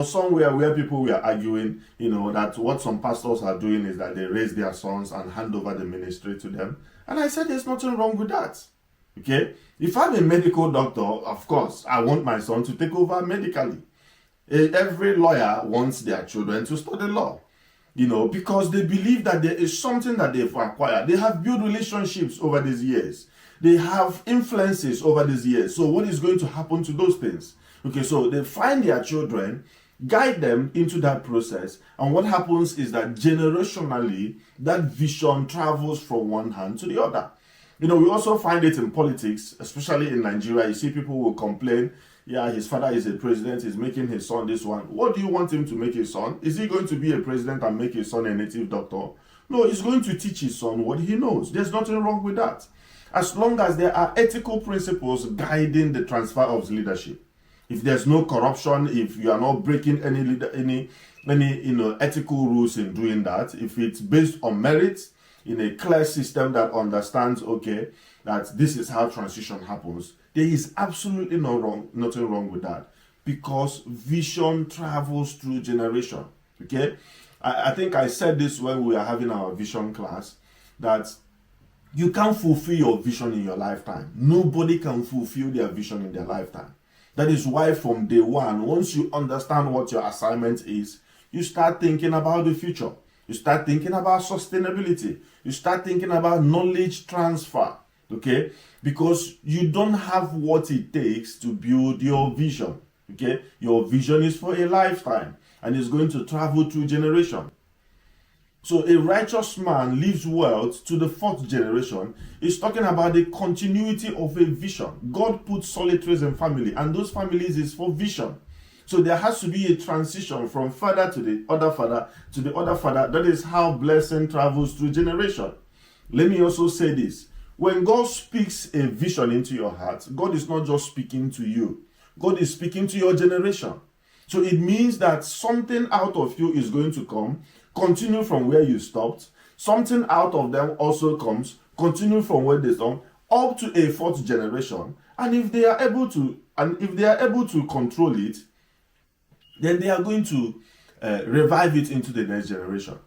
somewhere where people were arguing, that what some pastors are doing is that they raise their sons and hand over the ministry to them. And I said, there's nothing wrong with that. Okay? If I'm a medical doctor, of course, I want my son to take over medically. Every lawyer wants their children to study law, because they believe that there is something that they've acquired. They have built relationships over these years. They have influences over these years. So what is going to happen to those things? Okay, so they find their children, guide them into that process, and what happens is that generationally, that vision travels from one hand to the other. We also find it in politics, especially in Nigeria. You see people will complain, yeah, his father is a president, he's making his son this one. What do you want him to make his son? Is he going to be a president and make his son a native doctor? No, he's going to teach his son what he knows. There's nothing wrong with that, as long as there are ethical principles guiding the transfer of leadership. If there's no corruption, if you are not breaking any ethical rules in doing that, if it's based on merit, in a clear system that understands, okay, that this is how transition happens, there is absolutely nothing wrong with that, because vision travels through generation. Okay, I think I said this when we were having our vision class, that you can't fulfill your vision in your lifetime. Nobody can fulfill their vision in their lifetime. That is why from day one, once you understand what your assignment is, you start thinking about the future. You start thinking about sustainability. You start thinking about knowledge transfer. Okay? Because you don't have what it takes to build your vision. Okay? Your vision is for a lifetime and it's going to travel through generation. So a righteous man leaves wealth to the fourth generation. It's talking about the continuity of a vision. God puts solitaries in family, and those families is for vision. So there has to be a transition from father to the other father to the other father. That is how blessing travels through generation. Let me also say this. When God speaks a vision into your heart, God is not just speaking to you. God is speaking to your generation. So it means that something out of you is going to come, continue from where you stopped. Something out of them also comes, continue from where they stopped, up to a fourth generation. And if they are able to control it, then they are going to revive it into the next generation.